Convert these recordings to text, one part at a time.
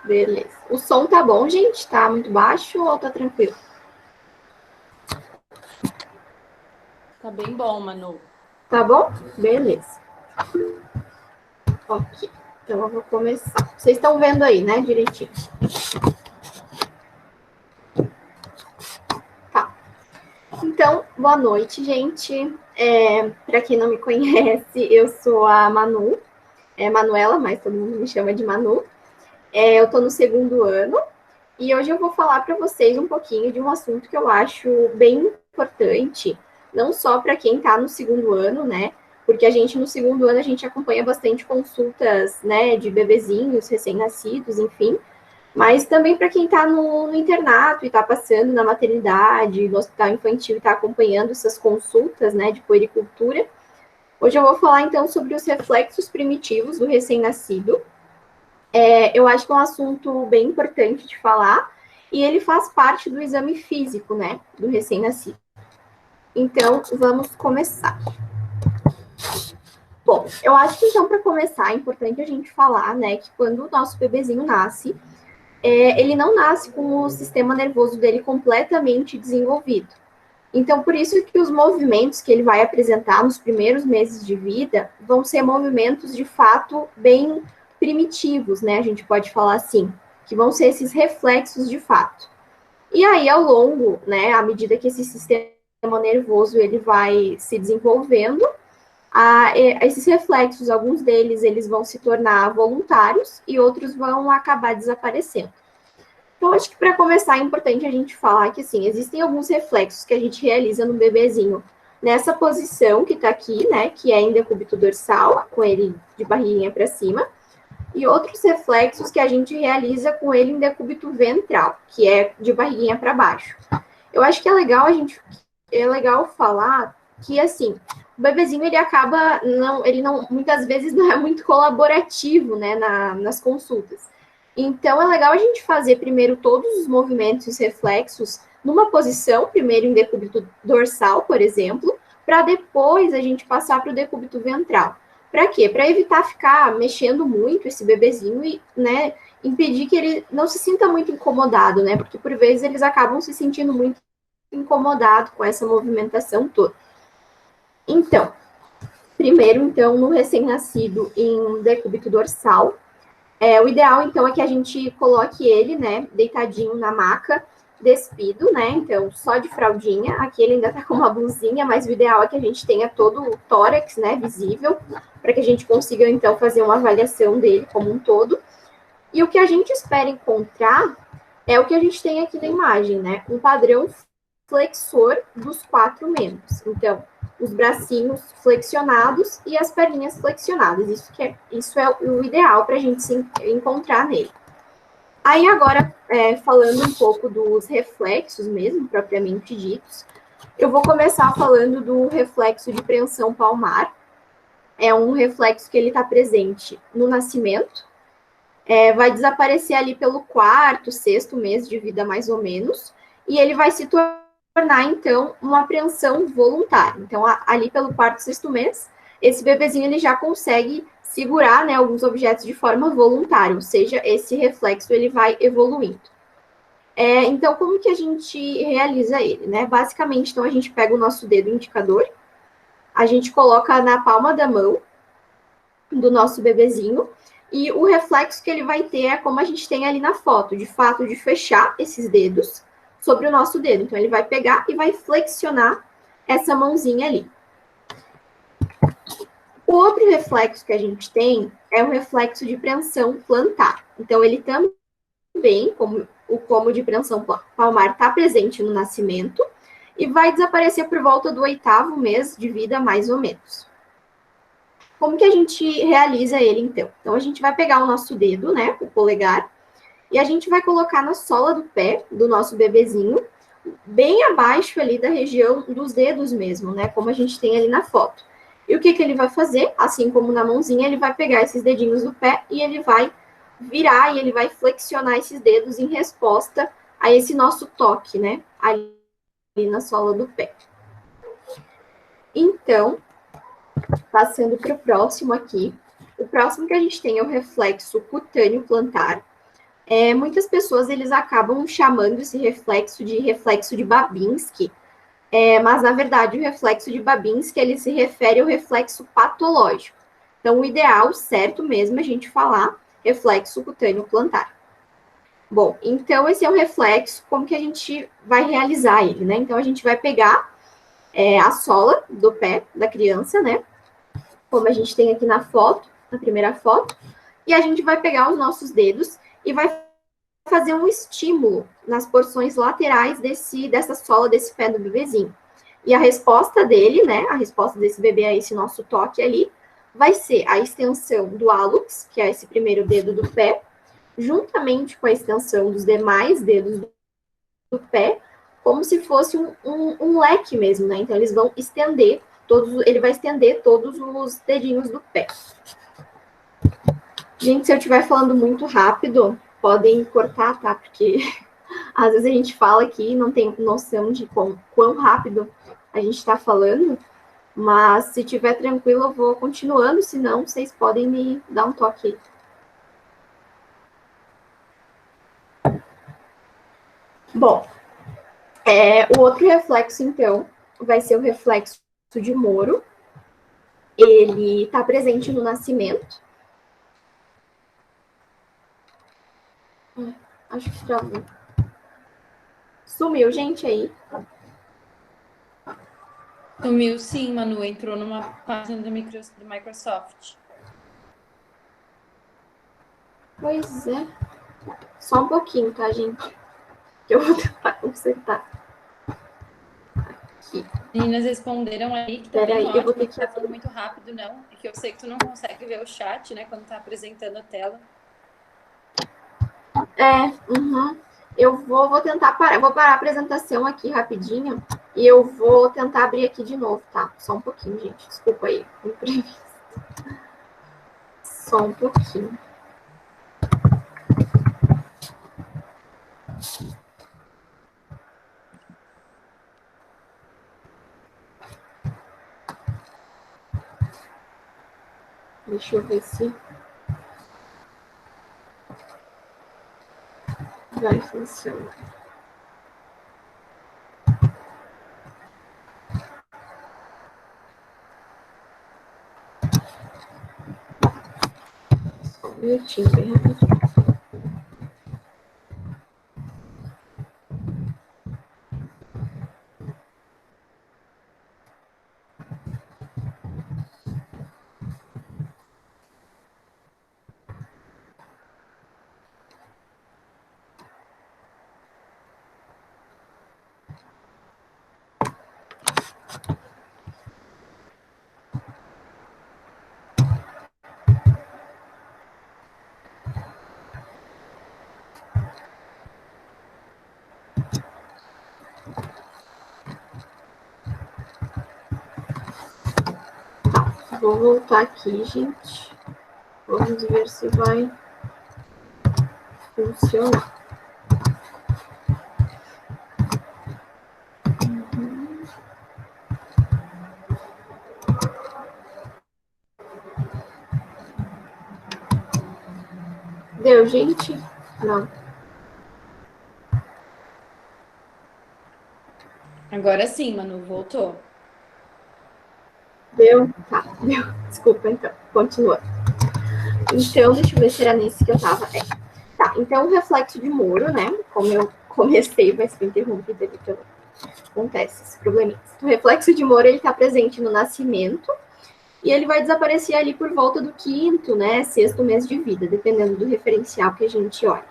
Beleza. O som tá bom, gente? Tá muito baixo ou tá tranquilo? Tá bem bom, Manu. Tá bom? Beleza. Ok. Então eu vou começar. Vocês estão vendo aí, né, direitinho? Tá. Então, boa noite, gente. Para quem não me conhece, eu sou a Manu, Manuela, mas todo mundo me chama de Manu. Eu tô no segundo ano e hoje eu vou falar para vocês um pouquinho de um assunto que eu acho bem importante, não só para quem está no segundo ano, né? Porque a gente no segundo ano a gente acompanha bastante consultas, né, de bebezinhos recém-nascidos, enfim, mas também para quem está no internato e está passando na maternidade, no hospital infantil e está acompanhando essas consultas, né, de puericultura. Hoje eu vou falar então sobre os reflexos primitivos do recém-nascido. Eu acho que é um assunto bem importante de falar e ele faz parte do exame físico, né, do recém-nascido. Então, vamos começar. Bom, eu acho que então, para começar, é importante a gente falar, né, que quando o nosso bebezinho nasce, ele não nasce com o sistema nervoso dele completamente desenvolvido. Então, por isso que os movimentos que ele vai apresentar nos primeiros meses de vida vão ser movimentos, de fato, bem primitivos, né, a gente pode falar assim, que vão ser esses reflexos de fato. E aí, ao longo, né, à medida que esse sistema nervoso ele vai se desenvolvendo, esses reflexos, alguns deles, eles vão se tornar voluntários e outros vão acabar desaparecendo. Então, acho que para começar é importante a gente falar que, assim, existem alguns reflexos que a gente realiza no bebezinho nessa posição que está aqui, né, que é em decúbito dorsal, com ele de barriguinha para cima, e outros reflexos que a gente realiza com ele em decúbito ventral, que é de barriguinha para baixo. Eu acho que é legal falar que, assim, o bebezinho ele acaba ele não muitas vezes não é muito colaborativo, né, nas consultas. Então é legal a gente fazer primeiro todos os movimentos e os reflexos numa posição, primeiro em decúbito dorsal, por exemplo, para depois a gente passar para o decúbito ventral. Para quê? Para evitar ficar mexendo muito esse bebezinho e, né, impedir que ele não se sinta muito incomodado, né? Porque por vezes eles acabam se sentindo muito incomodados com essa movimentação toda. Então, primeiro, então, no recém-nascido em decúbito dorsal, o ideal, então, é que a gente coloque ele, né, deitadinho na maca, despido, né, então, só de fraldinha. Aqui ele ainda tá com uma blusinha, mas o ideal é que a gente tenha todo o tórax, né, visível, para que a gente consiga, então, fazer uma avaliação dele como um todo. E o que a gente espera encontrar é o que a gente tem aqui na imagem, né, um padrão flexor dos 4 membros. Então, os bracinhos flexionados e as perninhas flexionadas. Isso é o ideal para a gente se encontrar nele. Aí agora, falando um pouco dos reflexos mesmo, propriamente ditos, eu vou começar falando do reflexo de preensão palmar. É um reflexo que ele está presente no nascimento, vai desaparecer ali pelo quarto, sexto mês de vida, mais ou menos, e ele vai se tornar, então, uma apreensão voluntária. Então, ali pelo quarto, sexto mês, esse bebezinho ele já consegue segurar, né, alguns objetos de forma voluntária, ou seja, esse reflexo ele vai evoluindo. Então, como que a gente realiza ele, né? Basicamente, então, a gente pega o nosso dedo indicador, a gente coloca na palma da mão do nosso bebezinho, e o reflexo que ele vai ter é como a gente tem ali na foto, de fato, de fechar esses dedos sobre o nosso dedo. Então, ele vai pegar e vai flexionar essa mãozinha ali. O outro reflexo que a gente tem é o reflexo de preensão plantar. Então, ele também, como o como de preensão palmar está presente no nascimento, e vai desaparecer por volta do 8º mês de vida, mais ou menos. Como que a gente realiza ele, então? Então, a gente vai pegar o nosso dedo, né, o polegar, e a gente vai colocar na sola do pé do nosso bebezinho, bem abaixo ali da região dos dedos mesmo, né, como a gente tem ali na foto. E o que que ele vai fazer? Assim como na mãozinha, ele vai pegar esses dedinhos do pé e ele vai virar e ele vai flexionar esses dedos em resposta a esse nosso toque, né, ali na sola do pé. Então, passando para o próximo aqui. O próximo que a gente tem é o reflexo cutâneo plantar. Muitas pessoas, eles acabam chamando esse reflexo de Babinski, mas, na verdade, o reflexo de Babinski, ele se refere ao reflexo patológico. Então, o ideal, certo mesmo, é a gente falar reflexo cutâneo plantar. Bom, então, esse é o reflexo, como que a gente vai realizar ele, né? Então, a gente vai pegar a sola do pé da criança, né? Como a gente tem aqui na foto, na primeira foto, e a gente vai pegar os nossos dedos e vai fazer um estímulo nas porções laterais dessa sola desse pé do bebezinho. E a resposta dele, né, a resposta desse bebê a esse nosso toque ali, vai ser a extensão do hálux, que é esse primeiro dedo do pé, juntamente com a extensão dos demais dedos do pé, como se fosse um leque mesmo, né? Então, eles vão estender ele vai estender todos os dedinhos do pé. Gente, se eu estiver falando muito rápido, podem cortar, tá? Porque às vezes a gente fala aqui e não tem noção de quão rápido a gente está falando, mas se estiver tranquilo, eu vou continuando, senão vocês podem me dar um toque aí. Bom, o outro reflexo, então, vai ser o reflexo de Moro. Ele está presente no nascimento. Acho que travou. Sumiu, gente, aí. Sumiu sim, Manu. Entrou numa página do Microsoft. Pois é. Só um pouquinho, tá, gente? Que eu vou tentar consertar. Aqui. Meninas responderam aí que tá Peraí, bem eu vou ótimo, ter que que tá falando muito rápido, não. É que eu sei que tu não consegue ver o chat, né, quando tá apresentando a tela. Uhum. Eu vou tentar parar. Vou parar a apresentação aqui rapidinho e eu vou tentar abrir aqui de novo, tá? Só um pouquinho, gente. Desculpa aí. Imprevisto. Só um pouquinho. Deixa eu ver se vai funcionar. Só um minutinho, bem rapidinho. Vou voltar aqui, gente. Vamos ver se vai funcionar. Deu, gente? Não. Agora sim, Manu, voltou. Deu? Tá, deu. Desculpa, então. Continua. Então, deixa eu ver se era nesse que eu tava. Tá, então o reflexo de Moro, né? Como eu comecei, vai ser interrompido ali pelo... Acontece esse probleminha. O reflexo de Moro, ele tá presente no nascimento e ele vai desaparecer ali por volta do quinto, né? Sexto mês de vida, dependendo do referencial que a gente olha.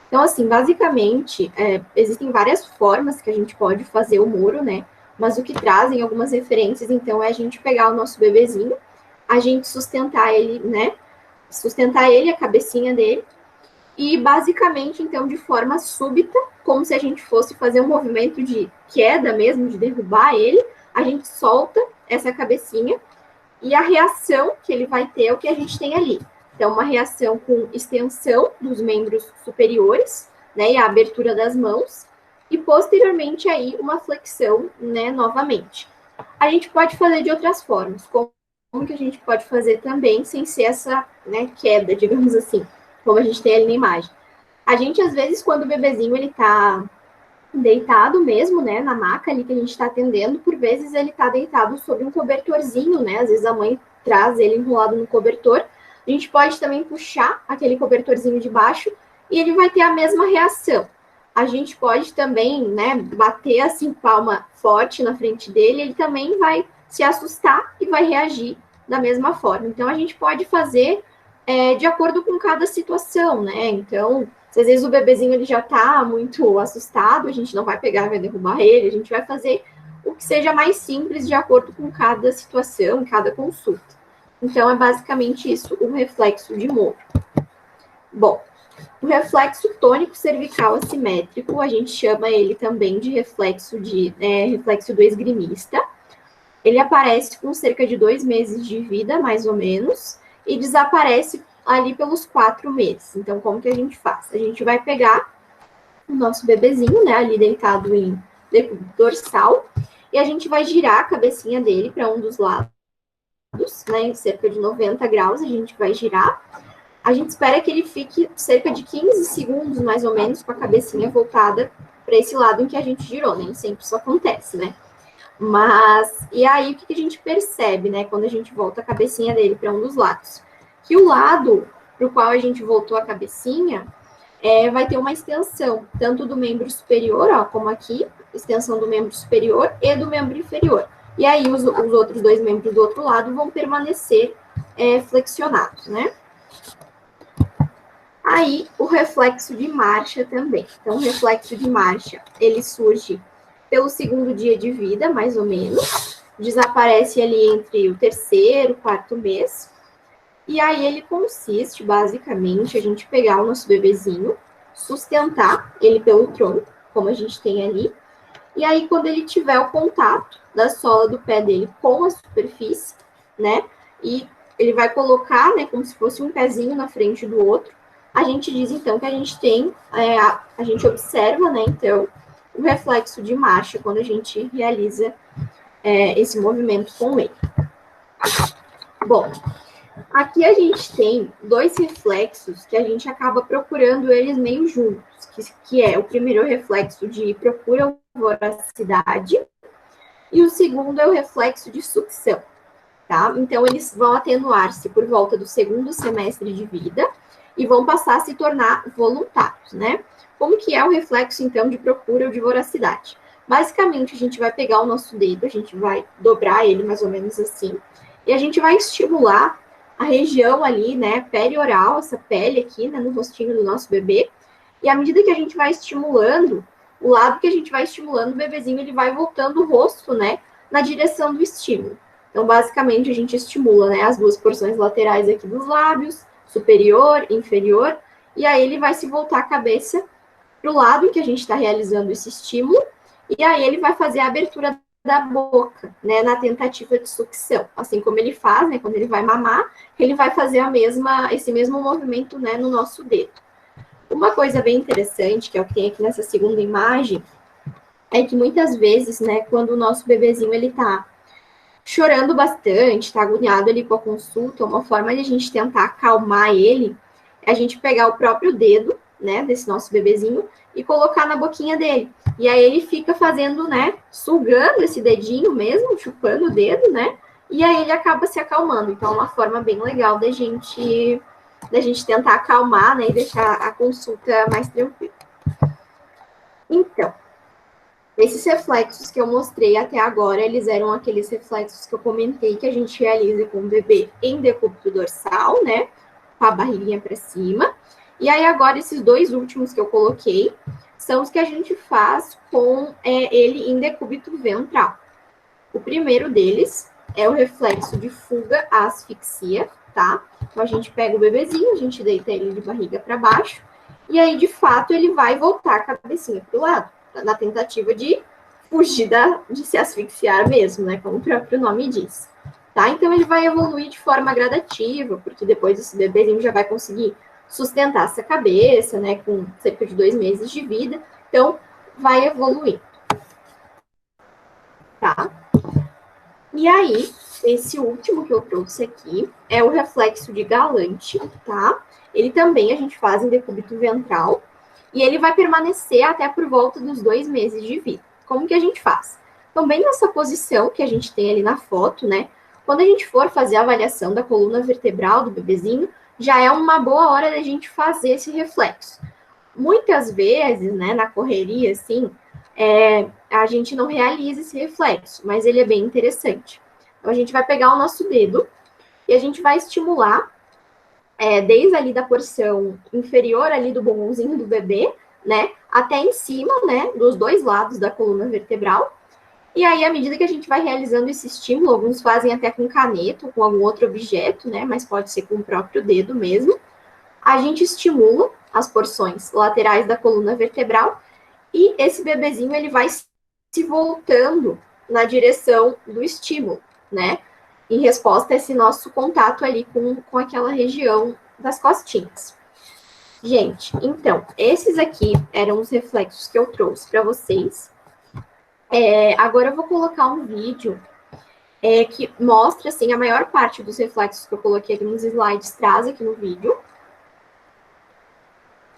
Então, assim, basicamente, existem várias formas que a gente pode fazer o Moro, né? Mas o que trazem algumas referências, então, é a gente pegar o nosso bebezinho, a gente sustentar ele, né? Sustentar ele, a cabecinha dele, e basicamente, então, de forma súbita, como se a gente fosse fazer um movimento de queda mesmo, de derrubar ele, a gente solta essa cabecinha e a reação que ele vai ter é o que a gente tem ali. Então, uma reação com extensão dos membros superiores, né, e a abertura das mãos, e posteriormente aí uma flexão, né, novamente. A gente pode fazer de outras formas, como que a gente pode fazer também sem ser essa, né, queda, digamos assim, como a gente tem ali na imagem. A gente, às vezes, quando o bebezinho, ele tá deitado mesmo, né, na maca ali que a gente está atendendo, por vezes ele está deitado sobre um cobertorzinho, né, às vezes a mãe traz ele enrolado no cobertor, a gente pode também puxar aquele cobertorzinho de baixo e ele vai ter a mesma reação. A gente pode também, né, bater assim, palma forte na frente dele, ele também vai se assustar e vai reagir da mesma forma. Então, a gente pode fazer de acordo com cada situação, né, então se às vezes o bebezinho ele já está muito assustado, a gente não vai pegar e vai derrubar ele, a gente vai fazer o que seja mais simples de acordo com cada situação, cada consulta. Então, é basicamente isso, o reflexo de Moore. Bom, o reflexo tônico cervical assimétrico, a gente chama ele também de reflexo do esgrimista. Ele aparece com cerca de 2 meses de vida, mais ou menos, e desaparece ali pelos 4 meses. Então, como que a gente faz? A gente vai pegar o nosso bebezinho, né, ali deitado em dorsal, e a gente vai girar a cabecinha dele para um dos lados, né, em cerca de 90 graus, a gente vai girar. A gente espera que ele fique cerca de 15 segundos, mais ou menos, com a cabecinha voltada para esse lado em que a gente girou, nem sempre isso acontece, né? Mas, e aí, o que a gente percebe, né, quando a gente volta a cabecinha dele para um dos lados? Que o lado para o qual a gente voltou a cabecinha vai ter uma extensão, tanto do membro superior, ó, como aqui, extensão do membro superior e do membro inferior. E aí, os outros 2 membros do outro lado vão permanecer flexionados, né? Aí, o reflexo de marcha também. Então, o reflexo de marcha, ele surge pelo 2º dia de vida, mais ou menos. Desaparece ali entre o 3º e 4º mês. E aí ele consiste, basicamente, a gente pegar o nosso bebezinho, sustentar ele pelo tronco, como a gente tem ali. E aí, quando ele tiver o contato da sola do pé dele com a superfície, né? E ele vai colocar, né, como se fosse um pezinho na frente do outro. A gente diz, então, que a gente tem, a gente observa, né, então, o reflexo de marcha quando a gente realiza esse movimento com ele. Bom, aqui a gente tem 2 reflexos que a gente acaba procurando eles meio juntos, que é o primeiro reflexo de procura voracidade e o segundo é o reflexo de sucção, tá? Então, eles vão atenuar-se por volta do 2º semestre de vida e vão passar a se tornar voluntários, né? Como que é o reflexo, então, de procura ou de voracidade? Basicamente, a gente vai pegar o nosso dedo, a gente vai dobrar ele mais ou menos assim, e a gente vai estimular a região ali, né, perioral, essa pele aqui, né, no rostinho do nosso bebê, e à medida que a gente vai estimulando, o lado que a gente vai estimulando, o bebezinho, ele vai voltando o rosto, né, na direção do estímulo. Então, basicamente, a gente estimula, né, as 2 porções laterais aqui dos lábios, superior, inferior, e aí ele vai se voltar a cabeça para o lado em que a gente está realizando esse estímulo, e aí ele vai fazer a abertura da boca, né, na tentativa de sucção, assim como ele faz, né, quando ele vai mamar, ele vai fazer esse mesmo movimento, né, no nosso dedo. Uma coisa bem interessante, que é o que tem aqui nessa segunda imagem, é que muitas vezes, né, quando o nosso bebezinho, ele tá chorando bastante, tá agoniado ali com a consulta, uma forma de a gente tentar acalmar ele é a gente pegar o próprio dedo, né, desse nosso bebezinho e colocar na boquinha dele. E aí ele fica fazendo, né, sugando esse dedinho mesmo, chupando o dedo, né, e aí ele acaba se acalmando. Então, é uma forma bem legal da gente tentar acalmar, né, e deixar a consulta mais tranquila. Então, esses reflexos que eu mostrei até agora, eles eram aqueles reflexos que eu comentei que a gente realiza com o bebê em decúbito dorsal, né? Com a barriguinha para cima. E aí, agora, esses 2 últimos que eu coloquei são os que a gente faz com ele em decúbito ventral. O primeiro deles é o reflexo de fuga à asfixia, tá? Então, a gente pega o bebezinho, a gente deita ele de barriga para baixo, e aí, de fato, ele vai voltar a cabecinha para o lado, na tentativa de fugir de se asfixiar mesmo, né? Como o próprio nome diz. Tá? Então, ele vai evoluir de forma gradativa, porque depois esse bebezinho já vai conseguir sustentar essa cabeça, né? Com cerca de 2 meses de vida. Então, vai evoluir. Tá? E aí, esse último que eu trouxe aqui é o reflexo de Galante, tá? Ele também a gente faz em decúbito ventral. e ele vai permanecer até por volta dos 2 meses de vida. Como que a gente faz? Então, bem nessa posição que a gente tem ali na foto, né? Quando a gente for fazer a avaliação da coluna vertebral do bebezinho, já é uma boa hora da gente fazer esse reflexo. Muitas vezes, né, na correria, assim, a gente não realiza esse reflexo, mas ele é bem interessante. Então, a gente vai pegar o nosso dedo e a gente vai estimular desde ali da porção inferior ali do bumbumzinho do bebê, né, até em cima, né, dos dois lados da coluna vertebral. E aí, à medida que a gente vai realizando esse estímulo, alguns fazem até com caneta ou com algum outro objeto, né, mas pode ser com o próprio dedo mesmo, a gente estimula as porções laterais da coluna vertebral e esse bebezinho ele vai se voltando na direção do estímulo, né? Em resposta a esse nosso contato ali com aquela região das costinhas. Gente, então, esses aqui eram os reflexos que eu trouxe para vocês. Agora eu vou colocar um vídeo que mostra, assim, a maior parte dos reflexos que eu coloquei aqui nos slides traz aqui no vídeo.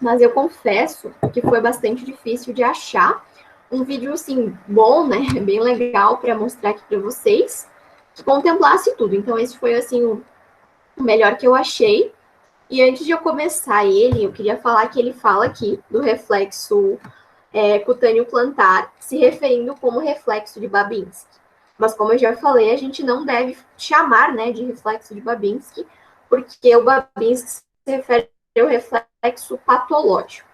Mas eu confesso que foi bastante difícil de achar um vídeo, assim, bom, né, bem legal para mostrar aqui para vocês, que contemplasse tudo. Então, esse foi, assim, o melhor que eu achei. E antes de eu começar ele, eu queria falar que ele fala aqui do reflexo cutâneo plantar, se referindo como reflexo de Babinski. Mas, como eu já falei, a gente não deve chamar, né, de reflexo de Babinski, porque o Babinski se refere ao reflexo patológico.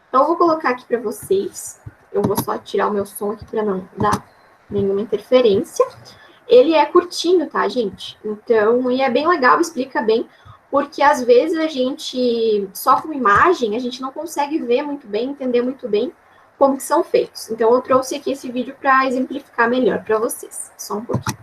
Então, eu vou colocar aqui para vocês. Eu vou só tirar o meu som aqui para não dar nenhuma interferência. Ele é curtinho, tá, gente? Então, e é bem legal, explica bem, porque às vezes a gente, só com imagem, a gente não consegue ver muito bem, entender muito bem como que são feitos. Então, eu trouxe aqui esse vídeo para exemplificar melhor para vocês. Só um pouquinho.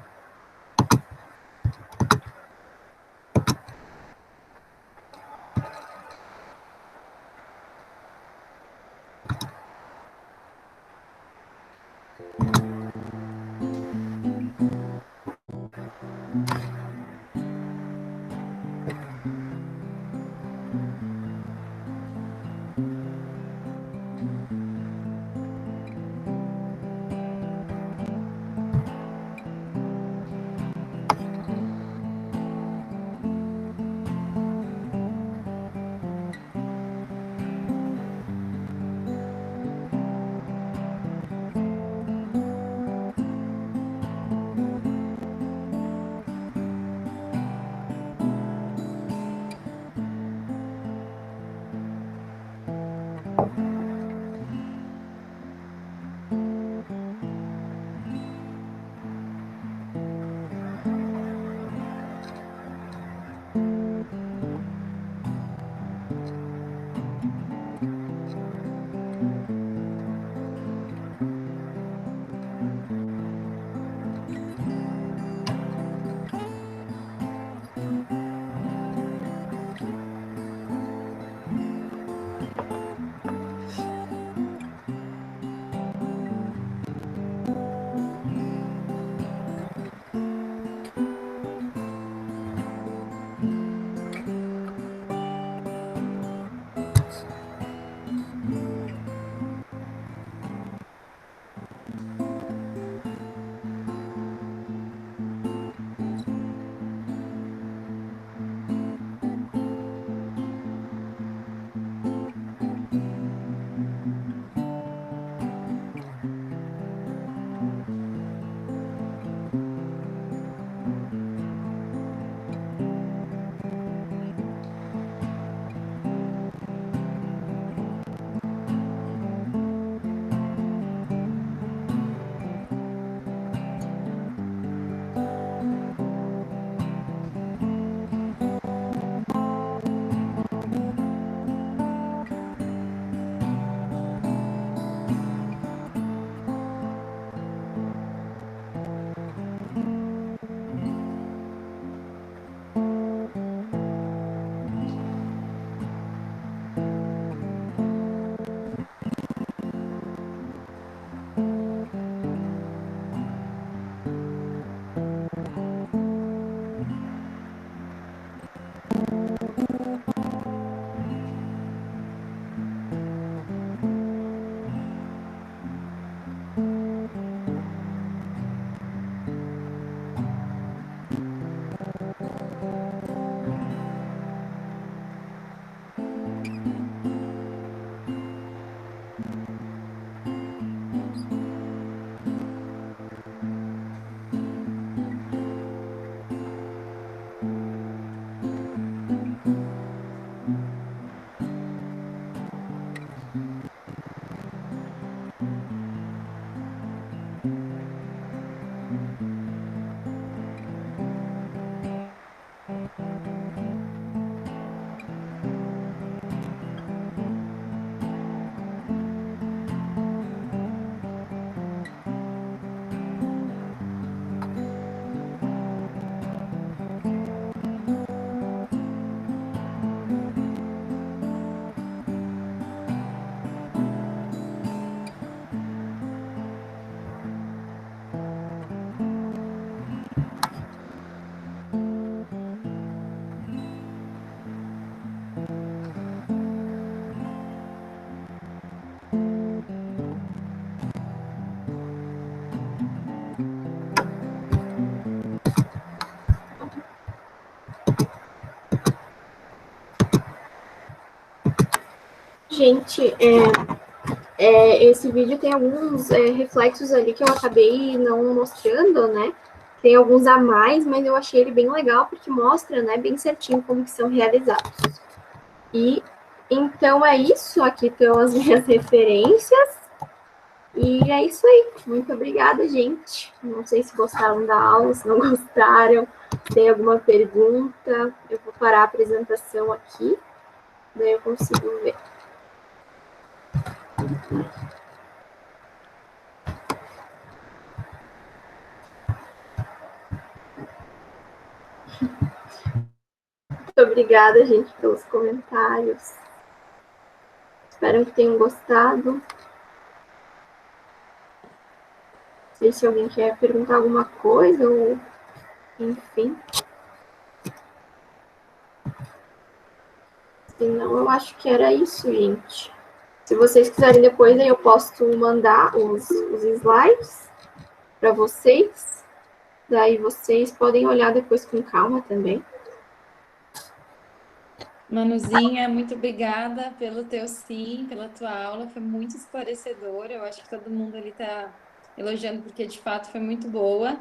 Gente, esse vídeo tem alguns reflexos ali que eu acabei não mostrando, né? Tem alguns a mais, mas eu achei ele bem legal, porque mostra, né, bem certinho como que são realizados. E, então, é isso. Aqui estão as minhas referências. E é isso aí. Muito obrigada, gente. Não sei se gostaram da aula, se não gostaram. Tem alguma pergunta? Eu vou parar a apresentação aqui. Daí eu consigo ver. Muito obrigada, gente, pelos comentários. Espero que tenham gostado. Não sei se alguém quer perguntar alguma coisa ou enfim. Senão, eu acho que era isso, gente. Se vocês quiserem depois, aí eu posso mandar os slides para vocês. Daí vocês podem olhar depois com calma também. Manuzinha, muito obrigada pelo teu sim, pela tua aula, foi muito esclarecedora. Eu acho que todo mundo ali está elogiando porque de fato foi muito boa.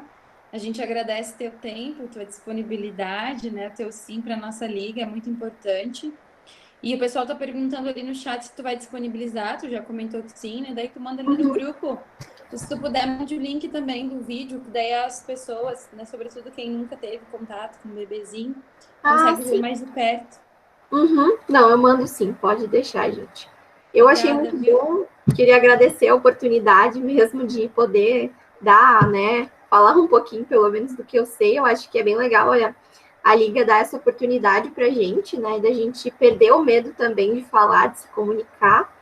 A gente agradece teu tempo, tua disponibilidade, né? Teu sim para a nossa liga é muito importante. E o pessoal está perguntando ali no chat se tu vai disponibilizar, tu já comentou que sim, né? Daí tu manda ali no grupo. Se tu puder, mande o link também do vídeo, que daí as pessoas, né, sobretudo quem nunca teve contato com o bebezinho, consegue ver Sim. mais de perto. Não, eu mando sim, pode deixar, gente. Eu achei Obrigada, muito viu? bom, queria agradecer a oportunidade mesmo de poder dar, né, falar um pouquinho, pelo menos, do que eu sei. Eu acho que é bem legal, olha, a Liga dar essa oportunidade pra gente, né, da gente perder o medo também de falar, de se comunicar.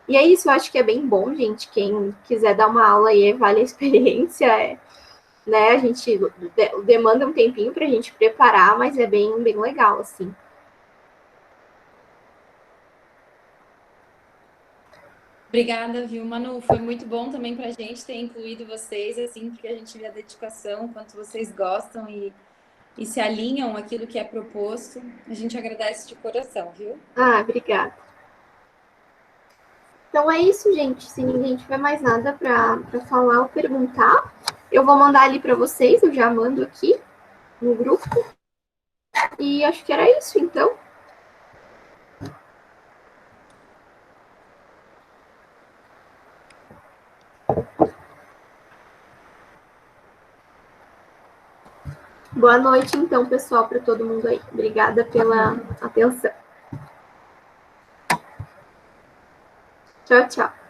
E é isso, eu acho que é bem bom, gente. Quem quiser dar uma aula aí, vale a experiência, né, a gente demanda um tempinho pra gente preparar, mas é bem, bem legal, assim. Obrigada, viu, Manu? Foi muito bom também para a gente ter incluído vocês, assim, porque a gente vê a dedicação, quanto vocês gostam e se alinham aquilo que é proposto. A gente agradece de coração, viu? Obrigada. Então é isso, gente. Se ninguém tiver mais nada para falar ou perguntar, eu vou mandar ali para vocês. Eu já mando aqui no grupo. E acho que era isso, então. Boa noite, então, pessoal, para todo mundo aí. Obrigada pela atenção. Tchau, tchau.